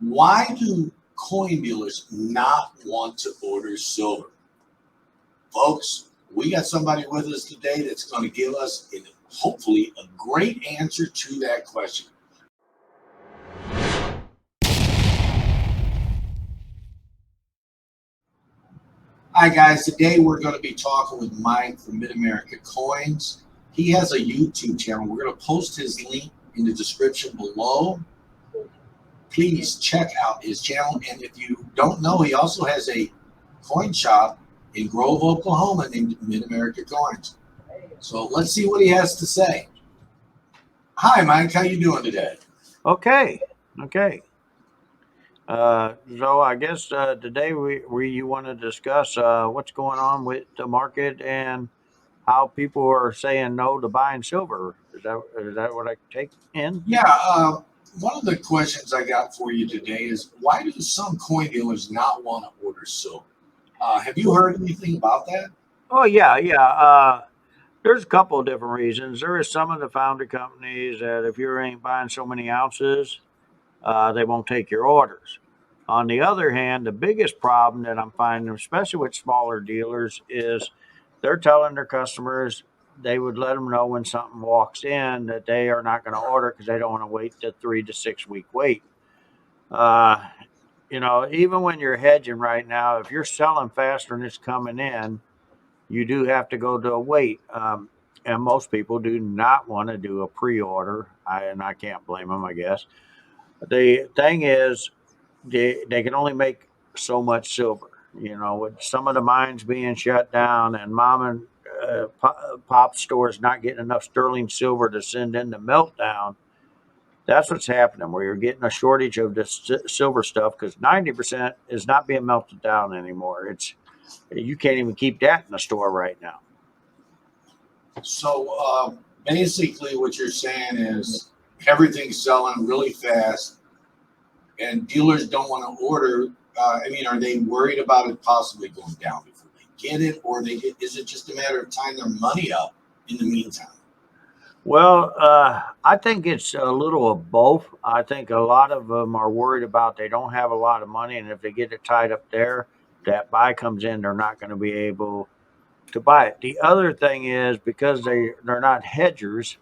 Why do coin dealers not want to order silver? Folks, we got somebody with us today that's going to give us, hopefully, a great answer to that question. Hi, guys. Today we're going to be talking with Mike from Mid-America Coins. He has a YouTube channel. We're going to post his link in the description below. Please check out his channel. And if you don't know, he also has a coin shop in Grove, Oklahoma named Mid-America Coins. So let's see what he has to say. Hi, Mike. How you doing today? Okay. So I guess today you want to discuss what's going on with the market and how people are saying no to buying silver. Is that what I take in? Yeah, one of the questions I got for you today is why do some coin dealers not want to order silver? Have you heard anything about that? Oh yeah. There's a couple of different reasons. There is some of the founder companies that if you ain't buying so many ounces, they won't take your orders. On the other hand, the biggest problem that I'm finding, especially with smaller dealers, is they're telling their customers they would let them know when something walks in that they are not going to order because they don't want to wait the 3 to 6 week wait. Uh, even when you're hedging right now, if you're selling faster and it's coming in, you do have to go to a wait. And most people do not want to do a pre-order, and I can't blame them, I guess. The thing is, they can only make so much silver. With some of the mines being shut down and mom and pop stores not getting enough sterling silver to send in the meltdown, that's what's happening. Where you're getting a shortage of this silver stuff because 90% is not being melted down anymore. You can't even keep that in the store right now. So basically, what you're saying is everything's selling really fast, and dealers don't want to order. Are they worried about it possibly going down before they get it, or is it just a matter of tying their money up in the meantime? Well, I think it's a little of both. I think a lot of them are worried about they don't have a lot of money, and if they get it tied up there, that buy comes in, they're not going to be able to buy it. The other thing is because they're not hedgers,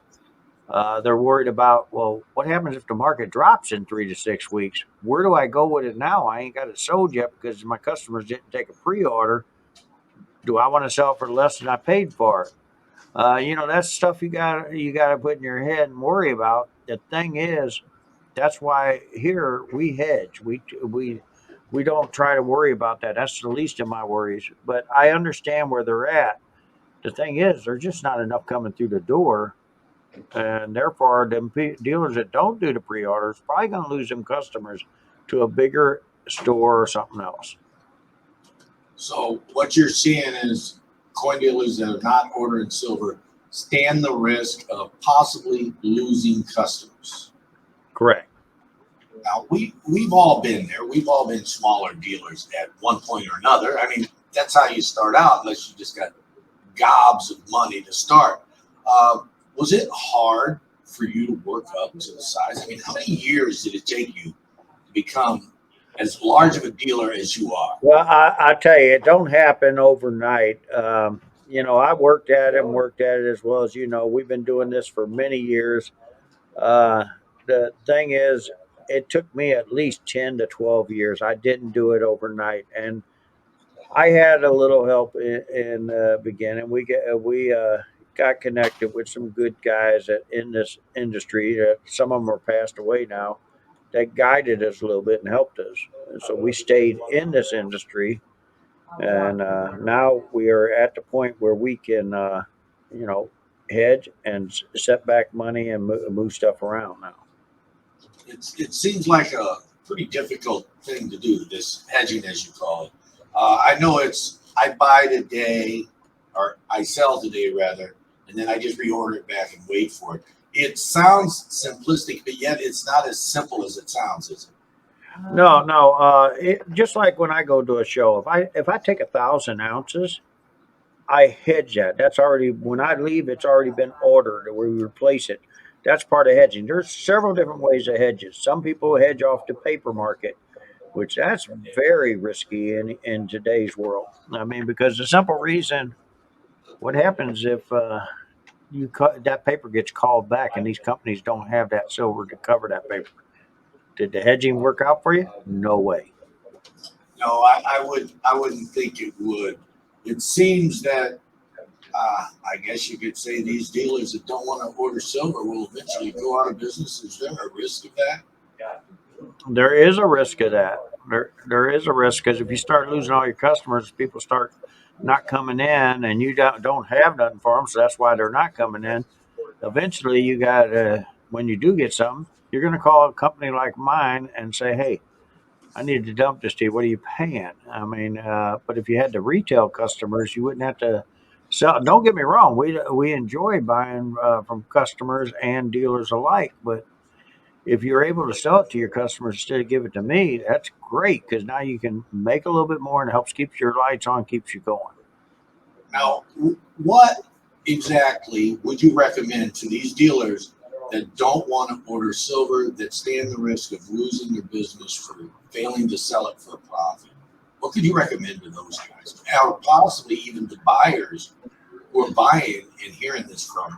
they're worried about, well, what happens if the market drops in 3 to 6 weeks? Where do I go with it now? I ain't got it sold yet because my customers didn't take a pre-order. Do I want to sell it for less than I paid for it? That's stuff you got to put in your head and worry about. The thing is, that's why here we hedge. We don't try to worry about that. That's the least of my worries. But I understand where they're at. The thing is, there's just not enough coming through the door, and therefore, dealers that don't do the pre-orders probably going to lose them customers to a bigger store or something else. So what you're seeing is coin dealers that are not ordering silver stand the risk of possibly losing customers. Correct. Now we've all been there. We've all been smaller dealers at one point or another. That's how you start out, unless you just got gobs of money to start. Was it hard for you to work up to the size? How many years did it take you to become as large of a dealer as you are? Well, I tell you, it don't happen overnight. I worked at it as well as we've been doing this for many years. Uh, the thing is, it took me at least 10 to 12 years. I didn't do it overnight, and I had a little help in the beginning. We got connected with some good guys in this industry. Some of them are passed away now. That guided us a little bit and helped us. And so we stayed in this industry, and now we are at the point where we can, you know, hedge and set back money and move stuff around now. It seems like a pretty difficult thing to do, this hedging, as you call it. I know I buy today, or I sell today rather, and then I just reorder it back and wait for it. It sounds simplistic, but yet it's not as simple as it sounds, is it? No, no. Just like when I go to a show, if I take 1,000 ounces, I hedge that. That's already when I leave. It's already been ordered, or we replace it. That's part of hedging. There's several different ways to hedges. Some people hedge off the paper market, which that's very risky in today's world. I mean, because the simple reason, what happens if that paper gets called back and these companies don't have that silver to cover that paper? Did the hedging work out for you? No way. No, I wouldn't think it would. It seems that I guess you could say these dealers that don't want to order silver will eventually go out of business. Is there a risk of that? There is a risk of that. There is a risk because if you start losing all your customers, people start not coming in, and you don't have nothing for them, so that's why they're not coming in. Eventually, you got when you do get something, you're going to call a company like mine and say, "Hey, I need to dump this to you. What are you paying?" I mean, but if you had the retail customers, you wouldn't have to sell. Don't get me wrong, we enjoy buying from customers and dealers alike, but if you're able to sell it to your customers instead of give it to me, that's great because now you can make a little bit more and it helps keep your lights on, keeps you going. Now, what exactly would you recommend to these dealers that don't want to order silver, that stand the risk of losing their business for failing to sell it for a profit? What could you recommend to those guys? Or possibly even to buyers who are buying and hearing this from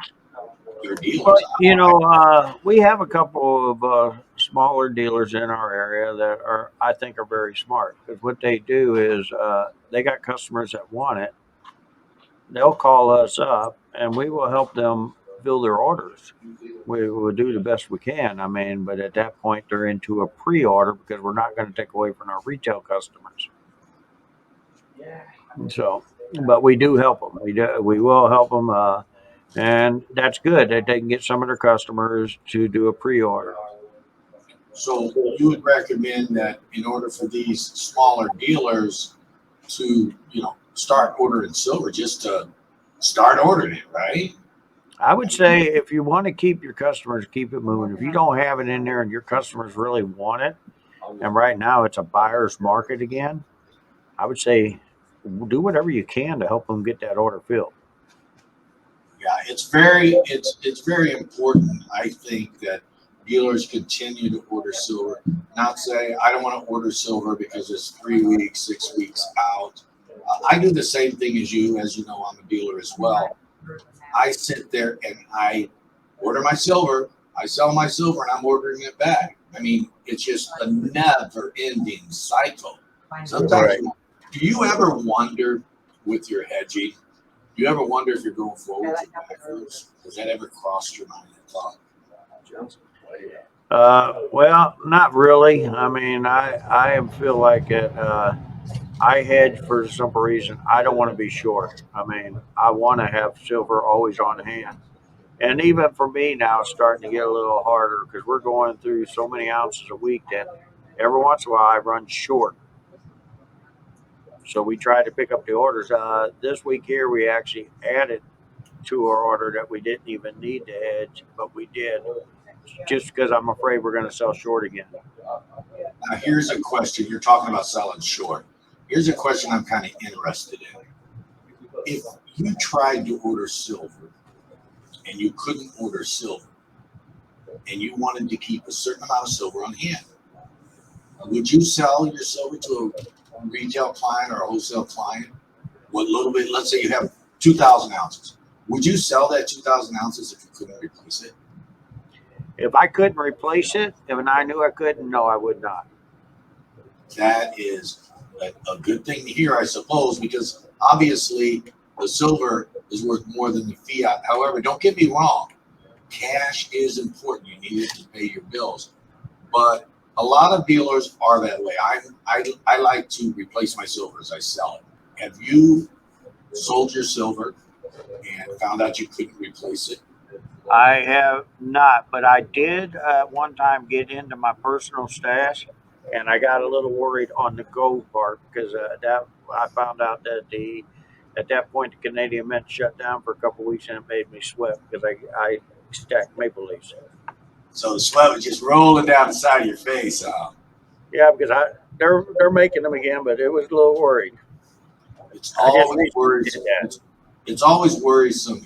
their But dealers? we have a couple of smaller dealers in our area that I think, are very smart because what they do is they got customers that want it. They'll call us up and we will help them fill their orders. We will do the best we can. I mean, but at that point, they're into a pre-order because we're not going to take away from our retail customers. So, but we do help them. We will help them, and that's good that they can get some of their customers to do a pre-order. So you would recommend that in order for these smaller dealers to, start ordering silver, just to start ordering it, right? I would say if you want to keep your customers, keep it moving. If you don't have it in there and your customers really want it, and right now it's a buyer's market again, I would say do whatever you can to help them get that order filled. Yeah, it's very important. I think that dealers continue to order silver. Not say I don't want to order silver because it's 3 weeks, 6 weeks out. I do the same thing as you. As you know, I'm a dealer as well. I sit there and I order my silver. I sell my silver and I'm ordering it back. I mean, it's just a never-ending cycle. Sometimes, Right. do you ever wonder with your hedging? Do you ever wonder if you're going forwards or backwards? Has that ever crossed your mind at all? Well, not really. I mean, I feel like it. I hedge for the simple reason I don't want to be short. I mean, I want to have silver always on hand. And even for me now, it's starting to get a little harder because we're going through so many ounces a week that every once in a while I run short. So we try to pick up the orders. This week here, we actually added to our order that we didn't even need to hedge, but we did just because I'm afraid we're going to sell short again. Now, here's a question. You're talking about selling short. Here's a question I'm kind of interested in. If you tried to order silver and you couldn't order silver and you wanted to keep a certain amount of silver on hand, would you sell your silver to a retail client or a wholesale client? What little bit, let's say you have 2,000 ounces. Would you sell that 2,000 ounces if you couldn't replace it? If I couldn't replace it, and I knew I couldn't, no, I would not. That is a good thing to hear, I suppose, because obviously the silver is worth more than the fiat. However, don't get me wrong, cash is important. You need it to pay your bills. But a lot of dealers are that way. I like to replace my silver as I sell it. Have you sold your silver and found out you couldn't replace it? I have not, but I did one time get into my personal stash, and I got a little worried on the gold part because that I found out that the at that point the Canadian Mint shut down for a couple of weeks, and it made me sweat because I stacked maple leaves. So the sweat was just rolling down the side of your face. Yeah, because they're making them again, but it was a little worried. It's I just always recently did worrisome. that. It's always worrisome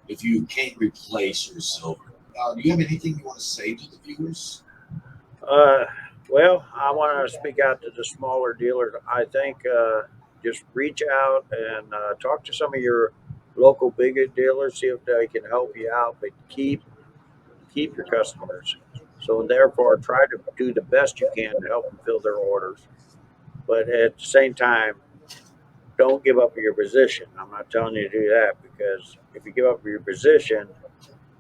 if you can't replace your silver. do you have anything you want to say to the viewers? Well, I want to speak out to the smaller dealers. I think just reach out and talk to some of your local bigger dealers, see if they can help you out, but keep your customers. So therefore, try to do the best you can to help them fill their orders. But at the same time, don't give up your position. I'm not telling you to do that, because if you give up your position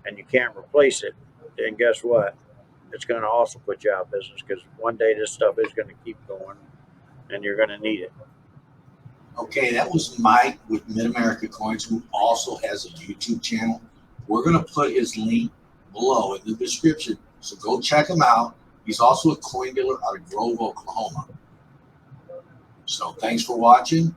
and you can't replace it, then guess what? It's going to also put you out of business, because one day this stuff is going to keep going and you're going to need it. Okay, that was Mike with Mid America Coins, who also has a YouTube channel. We're going to put his link below in the description, so go check him out. He's also a coin dealer out of Grove, Oklahoma. So thanks for watching.